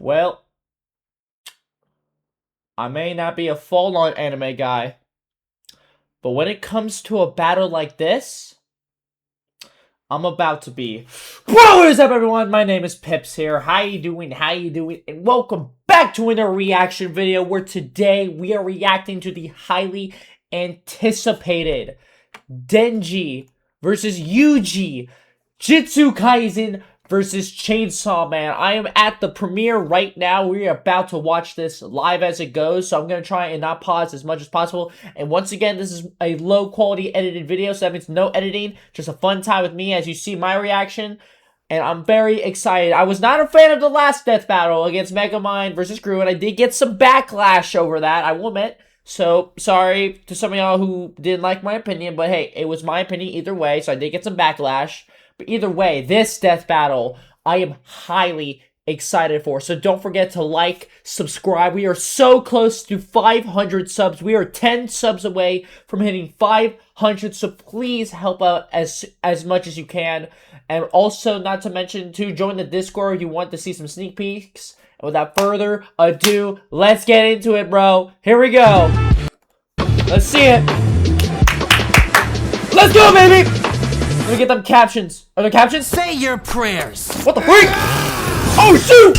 Well, I may not be a full-on anime guy, but when it comes to a battle like this, I'm about to be. Bro, what is up, everyone? My name is Pips here. How you doing? And welcome back to another reaction video where today we are reacting to the highly anticipated Denji versus Yuji Jitsu Kaisen versus Chainsaw Man. I am at the premiere right now. We're about to watch this live as it goes, so I'm going to try and not pause as much as possible. And once again, this is a low-quality edited video, so that means no editing, just a fun time with me as you see my reaction. And I'm very excited. I was not a fan of the last death battle against Megamind versus Gru, and I did get some backlash over that, I will admit. So, sorry to some of y'all who didn't like my opinion, but hey, it was my opinion either way, so I did get some backlash. But either way, this death battle, I am highly excited for. So don't forget to like, subscribe. We are so close to 500 subs. We are 10 subs away from hitting 500. So please help out as much as you can. And also, not to mention, to join the Discord if you want to see some sneak peeks. And without further ado, let's get into it, bro. Here we go. Let's see it. Let's go, baby. Let me get them captions. Are there captions? Say your prayers. What the freak? Oh, shoot!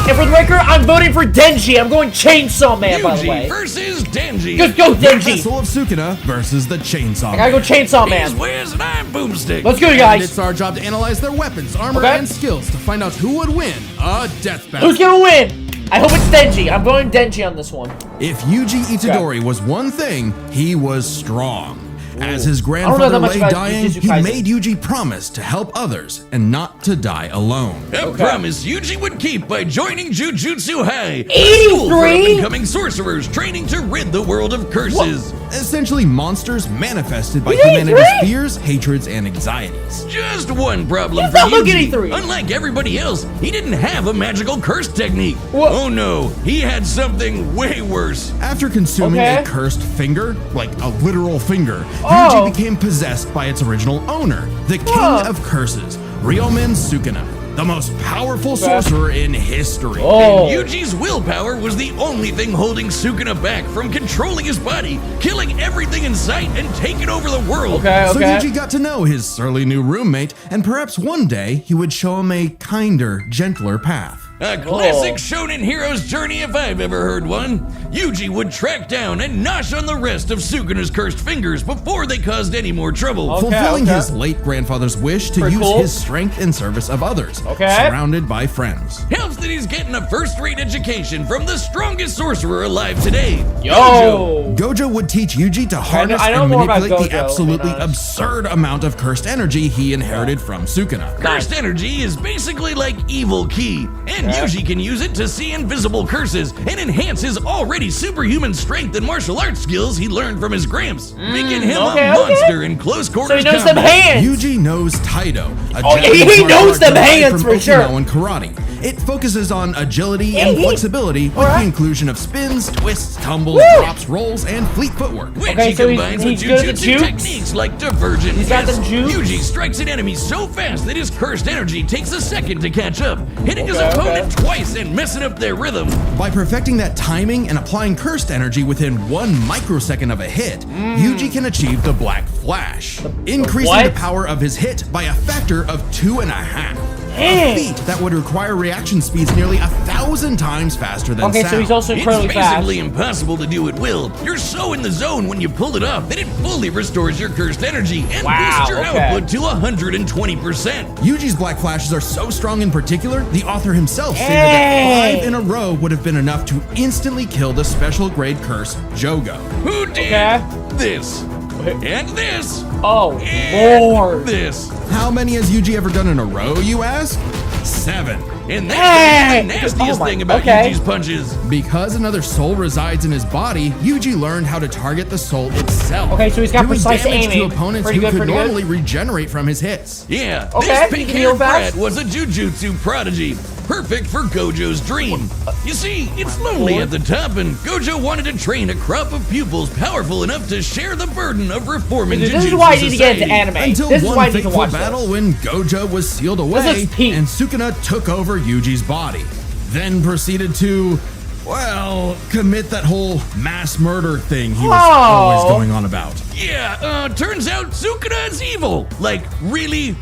And for the record, I'm voting for Denji. I'm going Chainsaw Man, by the way. Yuji versus Denji. Let's go, Denji. The Vessel of Sukuna versus the Chainsaw Man. I gotta go Chainsaw Man. He's Wiz and I'm Boomstick. Let's go, And guys. it's our job to analyze their weapons, armor, and skills to find out who would win a death battle. Who's gonna win? I hope it's Denji. I'm going Denji on this one. If Yuji Itadori was one thing, he was strong. As his grandfather lay dying, he made Yuji promise to help others and not to die alone. A promise Yuji would keep by joining Jujutsu High, 83? Becoming sorcerers training to rid the world of curses. Essentially monsters manifested by humanity's fears, hatreds, and anxieties. Just one problem for Yuji. Unlike everybody else, he didn't have a magical curse technique. Oh no, he had something way worse. After consuming a cursed finger, like a literal finger, Yuji became possessed by its original owner, the King of Curses, Ryomen Sukuna, the most powerful sorcerer in history. And Yuji's willpower was the only thing holding Sukuna back from controlling his body, killing everything in sight, and taking over the world. So Yuji got to know his surly new roommate, and perhaps one day he would show him a kinder, gentler path. A classic shonen hero's journey if I've ever heard one. Yuji would track down and nosh on the rest of Sukuna's cursed fingers before they caused any more trouble. Fulfilling his late grandfather's wish to use his strength in service of others, surrounded by friends. Helps that he's getting a first-rate education from the strongest sorcerer alive today, Gojo. Gojo would teach Yuji to harness and manipulate the absolutely absurd amount of cursed energy he inherited from Sukuna. Cursed energy is basically like evil ki, and Yuji can use it to see invisible curses and enhance his already superhuman strength and martial arts skills he learned from his gramps, making him a monster in close quarters. So he knows them hands. Yuji knows Taido. He knows them hands for sure. And karate. It focuses on agility and flexibility with the inclusion of spins, twists, tumbles, drops, rolls, and fleet footwork. Which he combines with jujutsu techniques like divergent. Yuji strikes an enemy so fast that his cursed energy takes a second to catch up, hitting his opponent twice and messing up their rhythm. By perfecting that timing and applying cursed energy within 1 microsecond of a hit, Yuji can achieve the Black Flash, increasing the power of his hit by a factor of 2.5. A feat that would require reaction speeds nearly 1,000 times faster than sound. So he's also incredibly fast. It's basically impossible to do at will. You're so in the zone when you pull it off that it fully restores your cursed energy and boosts your output to 120%. Yuji's Black Flashes are so strong in particular, the author himself stated that 5 in a row would have been enough to instantly kill the special grade curse Jogo. Who did this? And this. And Lord. This. How many has Yuji ever done in a row, you ask? 7. And that's the nastiest thing about Yuji's punches. Because another soul resides in his body, Yuji learned how to target the soul itself. So he's got precise aiming. To opponents who could normally regenerate from his hits. Yeah, this pink-haired brat was a jujutsu prodigy. Perfect for Gojo's dream. You see, it's lonely at the top, and Gojo wanted to train a crop of pupils powerful enough to share the burden of reforming Jujutsu This is why I need to get into anime. Until one fateful battle when Gojo was sealed away and Sukuna took over Yuji's body. then proceeded to, well, commit that whole mass murder thing he was always going on about. Yeah, turns out Sukuna is evil. Like, really,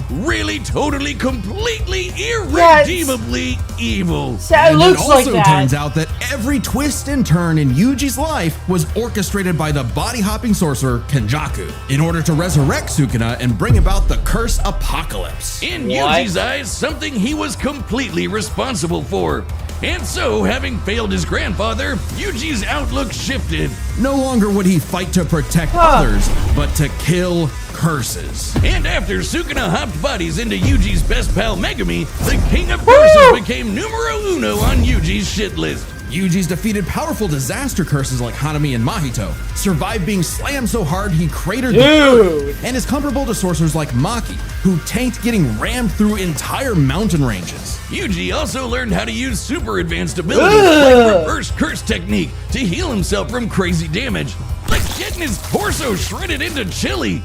totally, completely, irredeemably evil. It looks like that. It also turns out that every twist and turn in Yuji's life was orchestrated by the body-hopping sorcerer Kenjaku in order to resurrect Sukuna and bring about the curse apocalypse. In Yuji's eyes, something he was completely responsible for. And so, having failed his grandfather, Yuji's outlook shifted. No longer would he fight to protect others, but to kill curses. And after Sukuna hopped bodies into Yuji's best pal Megumi, the king of curses became numero uno on Yuji's shit list. Yuji's defeated powerful disaster curses like Hanami and Mahito, survived being slammed so hard he cratered the earth, and is comparable to sorcerers like Maki, who tanked getting rammed through entire mountain ranges. Yuji also learned how to use super advanced abilities like reverse curse technique to heal himself from crazy damage. Like getting his torso shredded into chili.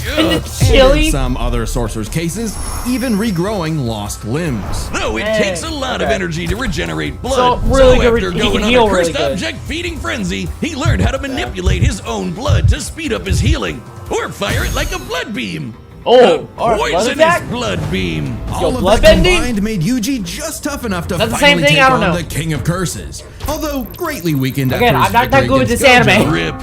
And in some other sorcerers' cases, even regrowing lost limbs. No, it takes a lot of energy to regenerate blood. So, really after going on a cursed object feeding frenzy, he learned how to manipulate his own blood to speed up his healing. Or fire it like a blood beam. Poisonous blood beam. All of that combined made Yuji just tough enough to finally take on the King of Curses. Although greatly weakened after his I'm not that good with this anime. Rip.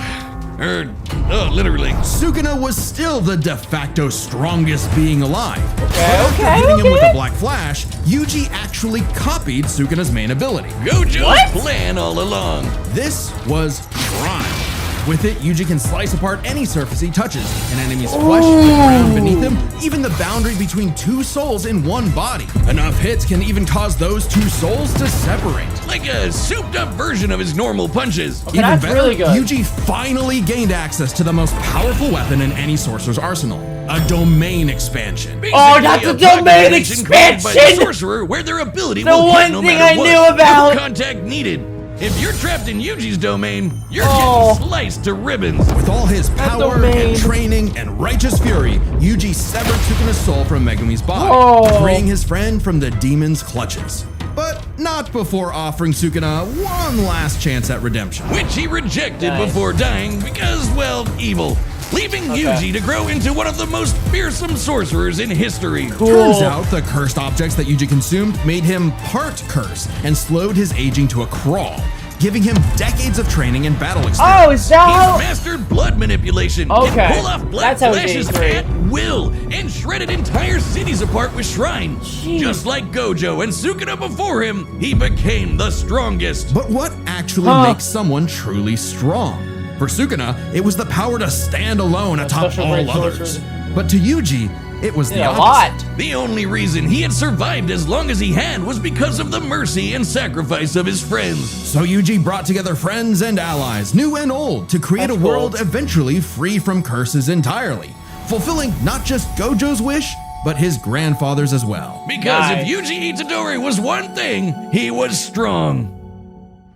Literally. Sukuna was still the de facto strongest being alive. Okay. Hitting him with a Black Flash, Yuji actually copied Sukuna's main ability. Gojo's plan all along. This was Prime. With it, Yuji can slice apart any surface he touches, an enemy's flesh, the ground beneath him, even the boundary between two souls in one body. Enough hits can even cause those two souls to separate. Like a souped-up version of his normal punches. Okay, even that's better, really good. Yuji finally gained access to the most powerful weapon in any sorcerer's arsenal, a domain expansion. Basically, that's a domain expansion! By the sorcerer, where their ability the will one hit no thing matter I what. knew about. No contact needed. If you're trapped in Yuji's domain, you're getting sliced to ribbons. With all his power and training and righteous fury, Yuji severed Sukuna's soul from Megumi's body, freeing his friend from the demon's clutches. But not before offering Sukuna one last chance at redemption. Which he rejected before dying because, well, evil. Leaving Yuji to grow into one of the most fearsome sorcerers in history. Turns out the cursed objects that Yuji consumed made him part curse and slowed his aging to a crawl, giving him decades of training and battle experience. Oh, is that how? He's mastered blood manipulation. Can pull off Black Flashes at will and shredded entire cities apart with Shrine. Just like Gojo and Sukuna before him, he became the strongest. But what actually makes someone truly strong? For Sukuna, it was the power to stand alone atop all others. But to Yuji, it was the opposite. The only reason he had survived as long as he had was because of the mercy and sacrifice of his friends. So Yuji brought together friends and allies, new and old, to create a world eventually free from curses entirely, fulfilling not just Gojo's wish, but his grandfather's as well. Because if Yuji Itadori was one thing, he was strong.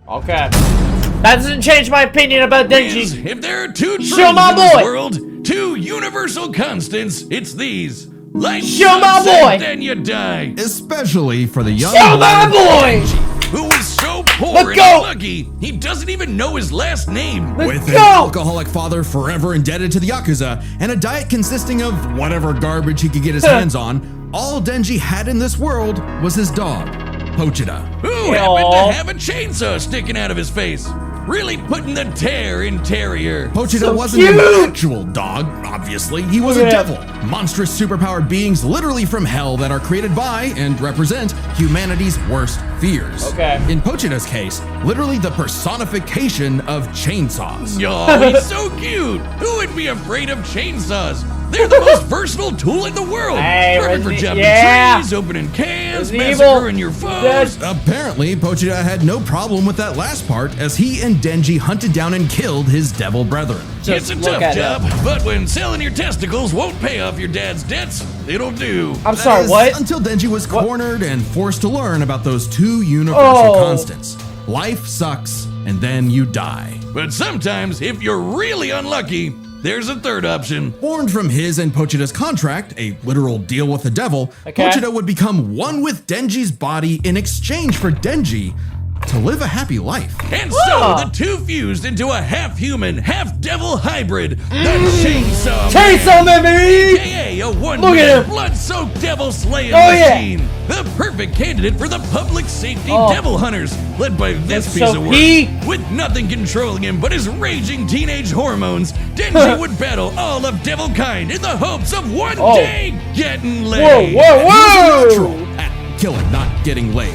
Okay. That doesn't change my opinion about Denji. If there are two truths in this world, two universal constants, it's these. Life sucks and then you die. Especially for the young boy, who was so poor and unlucky, he doesn't even know his last name. With an alcoholic father forever indebted to the Yakuza, and a diet consisting of whatever garbage he could get his hands on, all Denji had in this world was his dog, Pochita. Who happened to have a chainsaw sticking out of his face. Really putting the tear in Terrier. Pochita wasn't an actual dog, obviously. He was a devil. Monstrous superpowered beings literally from hell that are created by and represent humanity's worst fears. In Pochita's case, literally the personification of chainsaws. Oh, he's so cute. Who would be afraid of chainsaws? They're the most versatile tool in the world. Perfect for jumping trees, opening cans, massacring your foes. Apparently, Pochita had no problem with that last part, as he and Denji hunted down and killed his devil brethren. It's a tough job, but when selling your testicles won't pay off your dad's debts, it'll do. I'm sorry, what? Until Denji was cornered and forced to learn about those two universal constants. Life sucks and then you die. But sometimes, if you're really unlucky, there's a third option. Born from his and Pochita's contract, a literal deal with the devil, Okay. Pochita would become one with Denji's body in exchange for Denji to live a happy life. And Ah. so the two fused into a half-human, half-devil hybrid, the Chainsaw Chainsaw Man, baby! aka a Look at one-man him. blood-soaked devil-slaying Oh, yeah. machine. The perfect candidate for the public safety Oh. devil hunters, led by this That's piece so of work. peak. With nothing controlling him but his raging teenage hormones, Denji would battle all of devil kind in the hopes of one Oh. day getting Whoa, laid. whoa, whoa! Natural at killing, not getting laid.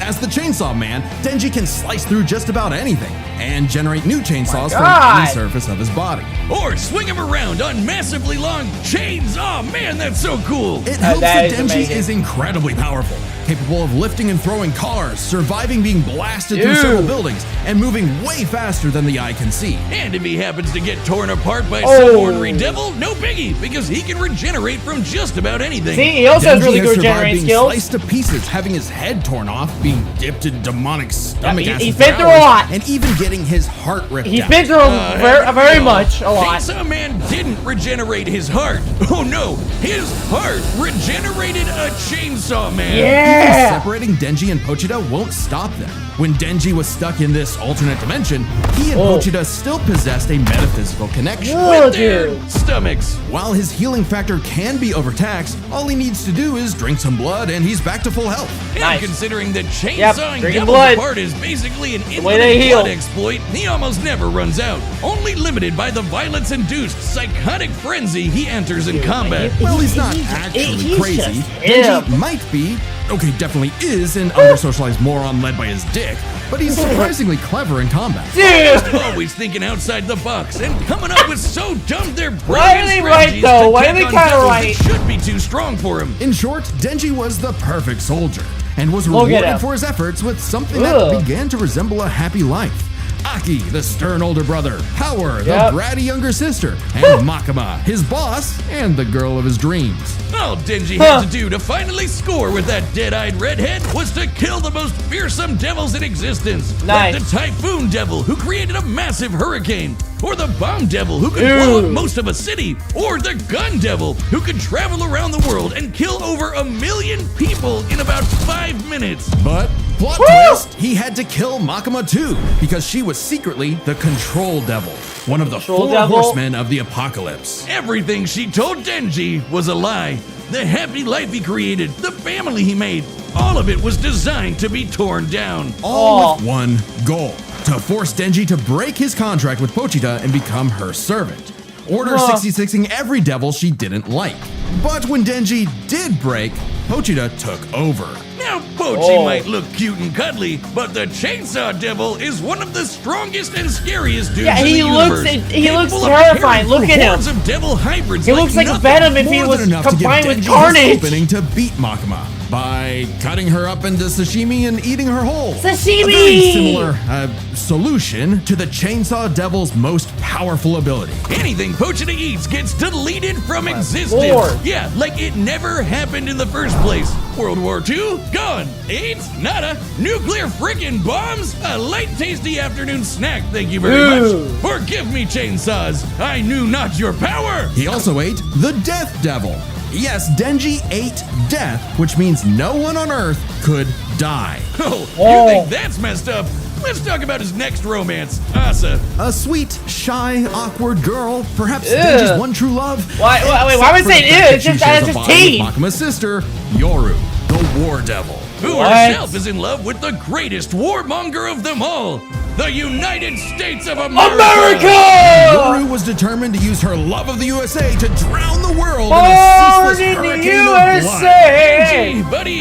As the Chainsaw Man, Denji can slice through just about anything and generate new chainsaws from God. any surface of his body. Or swing him around on massively long chains. Oh man, that's so cool. It helps that that is Denji amazing. is incredibly powerful, capable of lifting and throwing cars, surviving being blasted through Ew. several buildings, and moving way faster than the eye can see. And if he happens to get torn apart by Oh. some ordinary devil, no biggie, because he can regenerate from just about anything. See, he also has Denji really has good survived regenerating being skills. sliced to pieces, having his head torn off, being dipped in demonic stomach he- acid he's for been through a hours, lot. and even getting his heart ripped He's out. been through very No. much, a lot. Chainsaw Man didn't regenerate his heart. Oh no, his heart regenerated a Chainsaw Man. Yeah! Separating Denji and Pochita won't stop them. When Denji was stuck in this alternate dimension, he and Oh. Pochita still possessed a metaphysical connection. Oh, Their dude. stomachs. While his healing factor can be overtaxed, all he needs to do is drink some blood and he's back to full health. And Nice. considering that Yep, chainsawing drinking devils blood. apart is basically an way they infinite heal. blood exploit, he almost never runs out. Only limited by the violence-induced psychotic frenzy he enters in combat. Well, he's not he's actually crazy. just Denji him. might be, okay, definitely is an under-socialized moron led by his dick, but he's surprisingly clever in combat. Dude! Always thinking outside the box and coming up with so dumb they're Why are they right, strategies though? to Why are take they on kinda devils right? that should be too strong for him. In short, Denji was the perfect soldier and was Look at rewarded him. for his efforts with something Ugh. that began to resemble a happy life. Aki, the stern older brother, Power, the Yep. bratty younger sister, and Makima, his boss and the girl of his dreams. All Denji Huh. had to do to finally score with that dead-eyed redhead was to kill the most fearsome devils in existence. Nice. Like the Typhoon Devil, who created a massive hurricane, or the Bomb Devil, who could blow up Ew. most of a city, or the Gun Devil, who could travel around the world and kill over 1 million people in about 5 minutes. But, plot Woo! twist, he had to kill Makima too, because she was secretly the Control Devil, one of the Control four Devil? horsemen of the apocalypse. Everything she told Denji was a lie. The happy life he created, the family he made, all of it was designed to be torn down. All with one goal, to force Denji to break his contract with Pochita and become her servant. Order 66ing every devil she didn't like. But when Denji did break, Pochita took over. Now, Pochi Oh. might look cute and cuddly, but the Chainsaw Devil is one of the strongest and scariest dudes Yeah, in he the looks- universe. he looks Capable of terrifying. caring Look for at him. hordes of devil hybrids He looks like nothing. Venom if he More was than enough to give combined with Denji Carnage. his opening to beat Makima by cutting her up into sashimi and eating her whole. Sashimi! A very similar solution to the Chainsaw Devil's most powerful ability. Anything Pochita eats gets deleted from existence. Lord. Yeah, like it never happened in the first place. World War II? Gone. AIDS? Nada. Nuclear frickin' bombs? A light tasty afternoon snack, thank you very Ew. much. Forgive me, chainsaws. I knew not your power. He also ate the Death Devil. Yes, Denji ate death, which means no one on Earth could die. Oh, Oh. you think that's messed up? Let's talk about his next romance, Asa. A sweet, shy, awkward girl, perhaps Ew. Denji's one true love. Why- wait, why would Except I say for the ew? fact It's that just- she shares it's a just body teen. with Makima's sister, Yoru, the War Devil. Who What? herself is in love with the greatest warmonger of them all, the United States of America! Yoru was determined to use her love of the USA to drown the world in Born a ceaseless in the hurricane of blood. USA! Hey, buddy,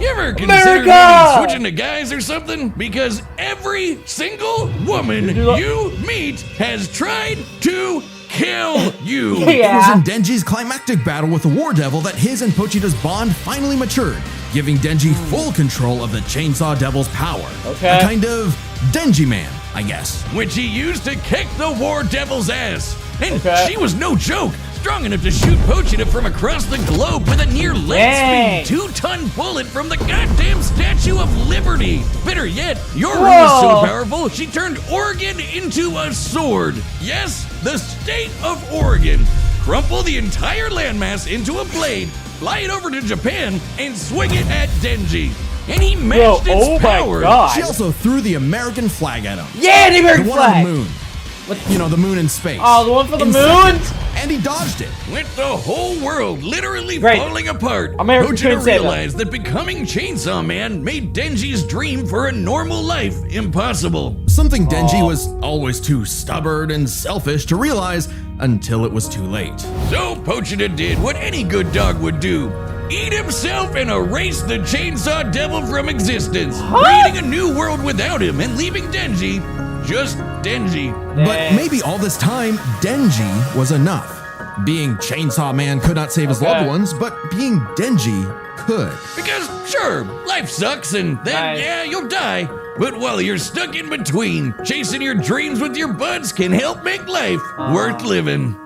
you ever consider America! maybe switching to guys or something? Because every single woman that? you meet has tried to kill you. It was Yeah. in Denji's climactic battle with the War Devil that his and Pochita's bond finally matured, giving Denji full control of the Chainsaw Devil's power. Okay. A kind of Denji Man, I guess. Which he used to kick the War Devil's ass. And Okay. she was no joke. strong enough to shoot Pochita from across the globe with a near light speed 2-ton bullet from the goddamn Statue of Liberty. Better yet, Yoru was so powerful, she turned Oregon into a sword. Yes, the state of Oregon. Crumple the entire landmass into a blade, fly it over to Japan, and swing it at Denji. And he matched its power. She also threw the American flag at him. Yeah, the American flag. flag. The moon. You know, the moon in space. Oh, the one for the moon? Seconds, and he dodged it. With the whole world literally falling apart, American Pochita realized that becoming Chainsaw Man made Denji's dream for a normal life impossible. Something Denji was always too stubborn and selfish to realize until it was too late. So Pochita did what any good dog would do. Eat himself and erase the Chainsaw Devil from existence, creating a new world without him and leaving Denji just Denji. But maybe all this time, Denji was enough. Being Chainsaw Man could not save his loved ones, but being Denji could. Because sure, life sucks and then yeah, you'll die. But while you're stuck in between, chasing your dreams with your buds can help make life worth living.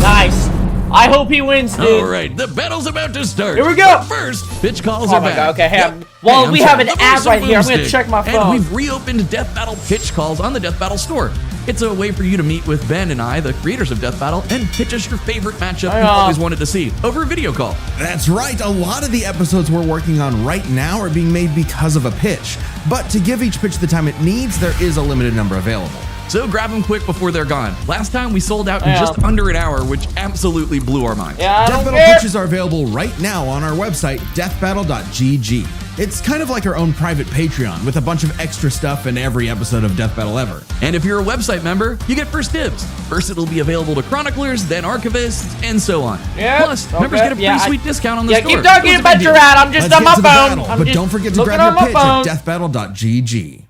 Nice. I hope he wins, dude. All right, the battle's about to start. Here we go. But first, pitch calls are back. God, okay, Yep. well, we have an The ad voice right of here. I'm gonna Boomstick. check my phone. And we've reopened Death Battle pitch calls on the Death Battle store. It's a way for you to meet with Ben and I, the creators of Death Battle, and pitch us your favorite matchup you've always wanted to see over a video call. That's right. A lot of the episodes we're working on right now are being made because of a pitch. But to give each pitch the time it needs, there is a limited number available. So grab them quick before they're gone. Last time we sold out in just under an hour, which absolutely blew our minds. Death Battle pitches are available right now on our website, deathbattle.gg. It's kind of like our own private Patreon with a bunch of extra stuff in every episode of Death Battle ever. And if you're a website member, you get first dibs. First it'll be available to chroniclers, then archivists, and so on. Plus, members get a pretty sweet discount on the store. Keep talking about your ad. I'm just on my phone. But don't forget to grab your pitch at deathbattle.gg.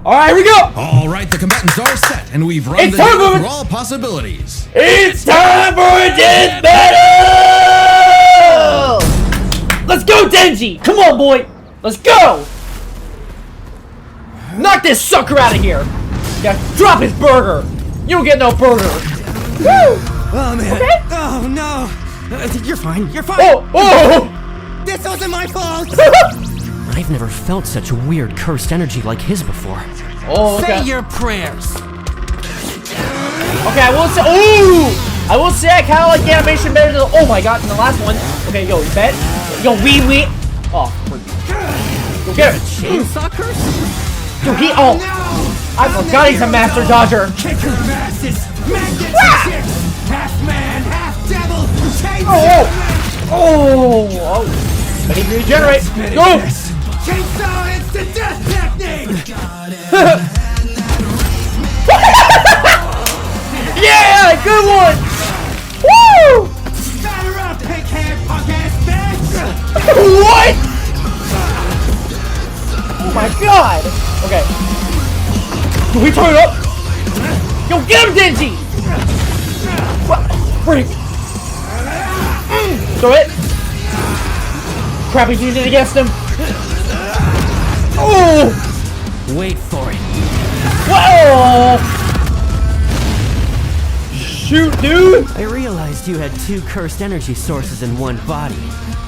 All right, here we go. All right, the combatants are set, and we've run the game through all possibilities. It's time for a death battle! Let's go, Denji! Come on, boy! Let's go! Knock this sucker out of here! Yeah, drop his burger! You don't get no burger! Woo! Oh, man. Okay. Oh, no. You're fine. You're fine. Oh! This wasn't my fault. I've never felt such weird cursed energy like his before. Oh, okay. Say your prayers. Okay, I will say. Ooh! I will say I kind of like the animation better than. Oh my god, in the last one. Okay, yo, you bet. Yo, we. Oh, go get it. Chainsaw curse? Yo, he. Oh, no. I forgot he's a master dodger. Kicker masses. Half man, half devil. Oh. I need to regenerate. Go. Chainsaw instant death technique. Yeah, good one. Woo! Batter up, pig-haired punk-ass bitch! What? Oh my god! Okay. Can we turn it up? Yo, get him, Denji! What? Freak! Throw it! Crap, he's using it against him! Oh! Wait for it. Whoa! Shoot, dude! I realized you had two cursed energy sources in one body,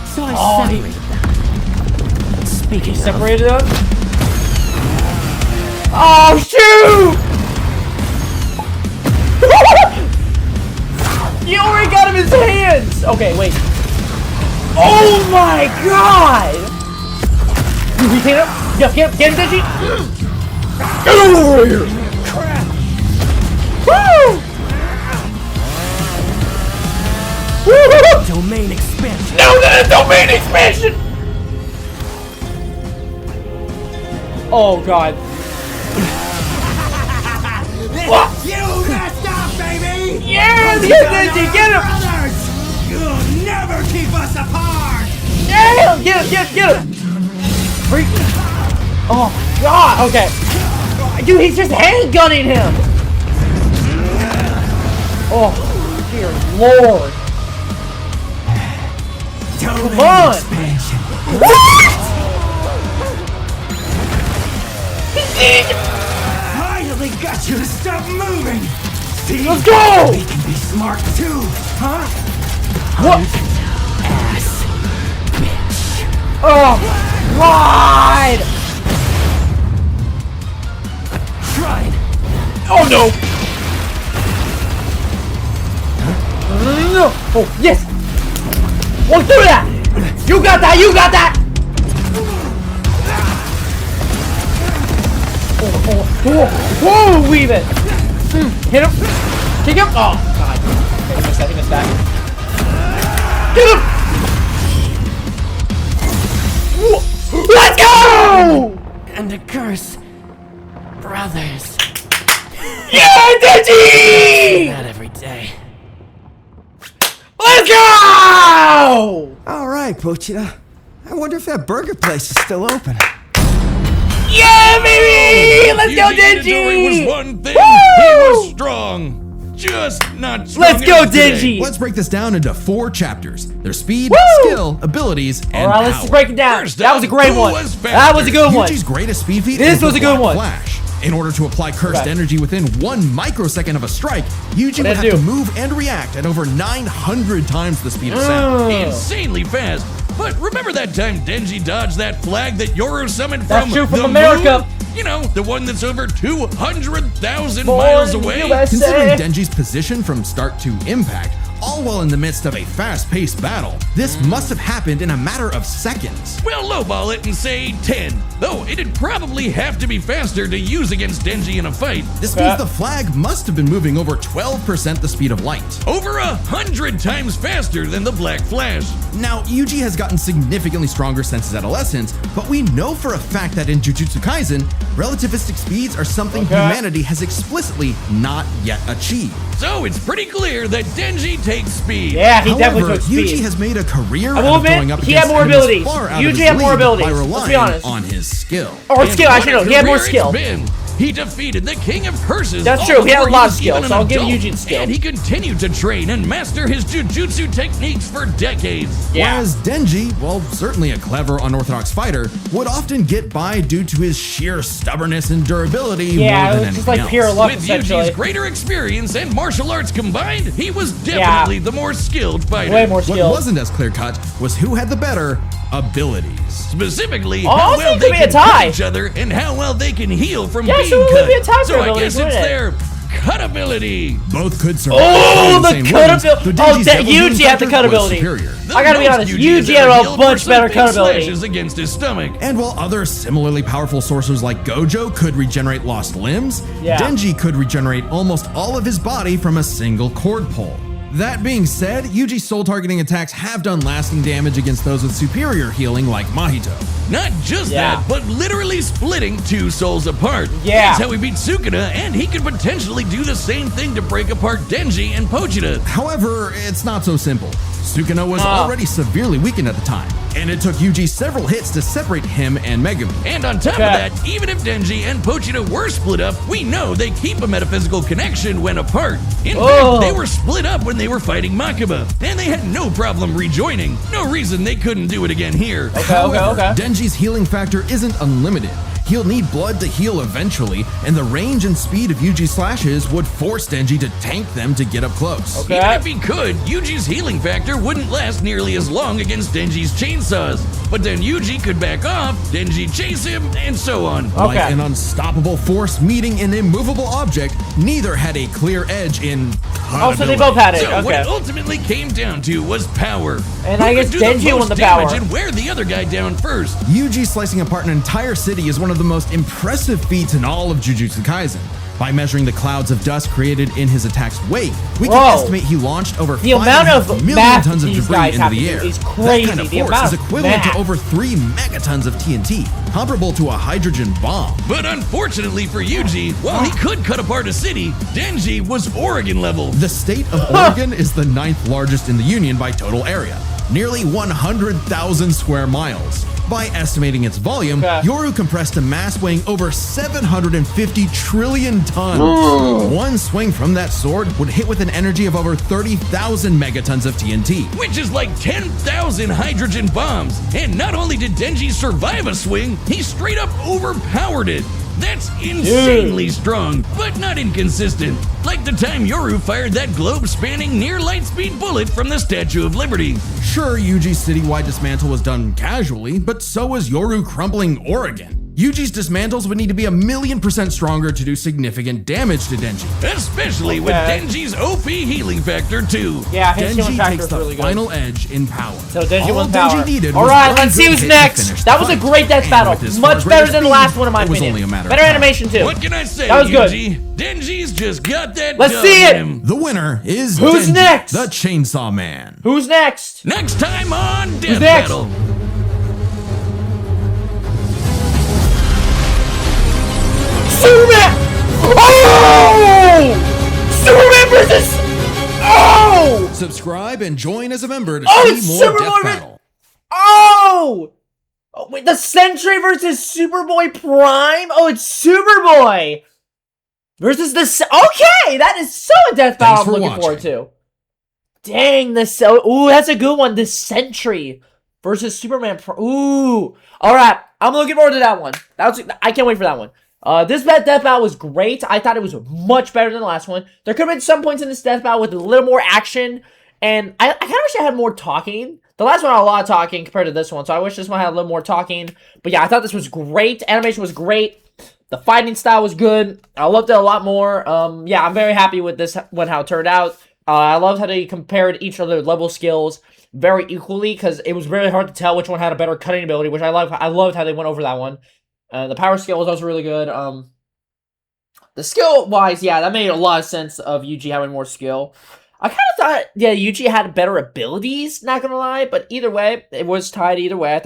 so I separated them. Speaking of... Separated them? Oh, shoot! You already got him in his hands! Okay, wait. Oh my god! You retain him? Yeah, get him, Denji! Get over here! Crap! Woo! Domain expansion! No, domain expansion! Oh god. What? You messed up, baby! Yes, Denji, get him! Brothers! You'll never keep us apart! Yeah, get him! Freak. Oh god, okay. Dude, he's just handgunning him! Oh, dear lord. Come on! What? Finally got you to stop moving! See? Let's go! We can be smart too, huh? What? Ass. Oh, God! Try. Oh, no! No! Oh, yes! Walk through that! You got that! You got that! Whoa! Weave it! Hit him! Kick him! Oh, God. Okay, he missed that. Get him! Let's go! And a curse. Brothers. Yeah, Denji! Not every day. Let's go! All right, Pochita. I wonder if that burger place is still open. Yeah, baby! Let's go, Denji was Denji! one thing. Woo! He was strong. Just not strong Let's go, enough today. Denji! Let's break this down into 4 chapters. Their speed, Woo! skill, abilities, and Alright, let's power. just break it down. First That was a up, great who one. was That was a good one. Yuji's greatest speed feat This is the was a good Black one. Flash. In order to apply cursed Okay. energy within 1 microsecond of a strike, Yuji would What'd have it to do? move and react at over 900 times the speed of sound. Insanely fast. But remember that time Denji dodged that flag that Yoru summoned That's from true, from the America. moon? You know, the one that's over 200,000 Born miles in away. USA. Considering Denji's position from start to impact, all while in the midst of a fast-paced battle, this must have happened in a matter of seconds. We'll lowball it and say 10. Though it'd probably have to be faster to use against Denji in a fight. This Okay. means the flag must have been moving over 12% the speed of light. Over 100 times faster than the Black Flash. Now, Yuji has gotten significantly stronger since his adolescence, but we know for a fact that in Jujutsu Kaisen, relativistic speeds are something Okay. humanity has explicitly not yet achieved. So it's pretty clear that Denji takes speed. Yeah, he However, definitely took speed. Yuji has made a career I will out of admit, going up he had against more enemies abilities. far out of Yuji his had more league abilities. by Let's be relying honest. on his skill. Or And skill, what actually no, a he had more career skill. it's been. He defeated the King of Curses. That's all true, he had a before lot of was skill, even so an I'll give adult. Yuji skill. And he continued to train and master his jujutsu techniques for decades. Yeah. Whereas Denji, while certainly a clever, unorthodox fighter, would often get by due to his sheer stubbornness and durability Yeah, more it than was just anything like pure else. luck, With essentially. Yuji's greater experience and martial arts combined, he was definitely the more skilled fighter. Way more What skill. wasn't as clear-cut was who had the better abilities. Specifically, Oh, how it well seems to they be a can tie. cut each other and how well they can heal from Yeah, being so it would cut. be a tie for So I abilities, guess it's wouldn't it? their cut ability. Both could survive. Oh, the insane cut wounds, ability. though Oh, Denji's that devil moon Yuji had the factor cut was ability. superior. I gotta be most honest, Yuji Yuji has had ever a healed much were better some cut big ability. slashes against his stomach. And while other similarly powerful sorcerers like Gojo could regenerate lost limbs, Yeah. Denji could regenerate almost all of his body from a single cord pull. That being said, Yuji's soul targeting attacks have done lasting damage against those with superior healing like Mahito. Not just Yeah. that, but literally splitting two souls apart. Yeah. That's how he beat Sukuna, and he could potentially do the same thing to break apart Denji and Pochita. However, it's not so simple. Sukuna was already severely weakened at the time, and it took Yuji several hits to separate him and Megumi. And on top Okay. of that, even if Denji and Pochita were split up, we know they keep a metaphysical connection when apart. In Oh. fact, they were split up when they were fighting Makaba, and they had no problem rejoining. No reason they couldn't do it again here. Okay. Denji's healing factor isn't unlimited. He'll need blood to heal eventually, and the range and speed of Yuji's slashes would force Denji to tank them to get up close. Okay. Even if he could, Yuji's healing factor wouldn't last nearly as long against Denji's chainsaws. But then Yuji could back off, Denji chase him, and so on. Okay. Like an unstoppable force meeting an immovable object, neither had a clear edge in Oh, so they both had it. So what Okay. it ultimately came down to was power. And Who I could guess do Denji most won the damage power. and wear the other guy down first. Yuji slicing apart an entire city is one of the most impressive feats in all of Jujutsu Kaisen. By measuring the clouds of dust created in his attack's wake, we can Whoa. estimate he launched over The amount 5.5 of million math tons of these debris guys into have the to air. do is That crazy. kind of The force amount is of equivalent math. to over 3 megatons of TNT, comparable to a hydrogen bomb. But unfortunately for Yuji, while he could cut apart a city, Denji was Oregon level. The state of Oregon is the 9th largest in the Union by total area, nearly 100,000 square miles. By estimating its volume, Okay. Yoru compressed a mass weighing over 750 trillion tons. One swing from that sword would hit with an energy of over 30,000 megatons of TNT. Which is like 10,000 hydrogen bombs. And not only did Denji survive a swing, he straight up overpowered it. That's insanely strong, but not inconsistent. Like the time Yoru fired that globe-spanning near-light-speed bullet from the Statue of Liberty. Sure, Yuji's citywide dismantle was done casually, but so was Yoru crumpling Oregon. Yuji's dismantles would need to be 1,000,000% stronger to do significant damage to Denji. Especially with Denji's OP healing factor too. Yeah, his healing Denji factor takes is the really good. final edge in power. So Denji All won Denji power. needed All was right, one let's see good who's hit to next. finish That the was a fight. great death And battle. with his Much far better greater than the speed, last one, in my it was opinion. only a matter of Better time. animation too. What can I say, That was good. Yuji? Denji's just got that Let's done see in it. him. The winner is Who's Denji, next? the Chainsaw Man. Who's next? Next time on Death next? Battle. Superman! Oh! Superman versus... Oh! Subscribe and join as a member to Oh, see it's more Superboy Death versus- Battle. Oh! Oh! Wait, the Sentry versus Superboy Prime? Oh, it's Superboy! Versus the... Okay! That is so a death battle Thanks I'm for looking forward watching. to. Dang, this... Ooh, that's a good one. The Sentry versus Superman Ooh. Alright, I'm looking forward to that one. I can't wait for that one. This death battle was great. I thought it was much better than the last one. There could have been some points in this death battle with a little more action, and I kind of wish I had more talking. The last one had a lot of talking compared to this one, so I wish this one had a little more talking. But yeah, I thought this was great. Animation was great. The fighting style was good. I loved it a lot more. Yeah, I'm very happy with this one, how it turned out. I loved how they compared each of their level skills very equally, because it was really hard to tell which one had a better cutting ability, which I love. I loved how they went over that one. The power skill was also really good. The skill-wise, yeah, that made a lot of sense of Yuji having more skill. I kind of thought, yeah, Yuji had better abilities, not gonna lie, but either way, it was tied either way. I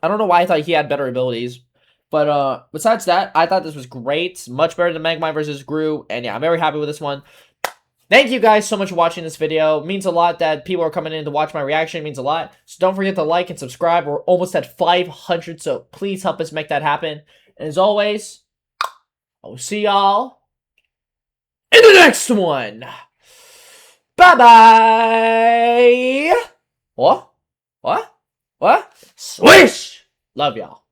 don't know why I thought he had better abilities. But, besides that, I thought this was great. Much better than Magmine versus Gru, and yeah, I'm very happy with this one. Thank you guys so much for watching this video. It means a lot that people are coming in to watch my reaction. It means a lot. So don't forget to like and subscribe. We're almost at 500, so please help us make that happen. And as always, I will see y'all in the next one. Bye-bye. What? Swish! Love y'all.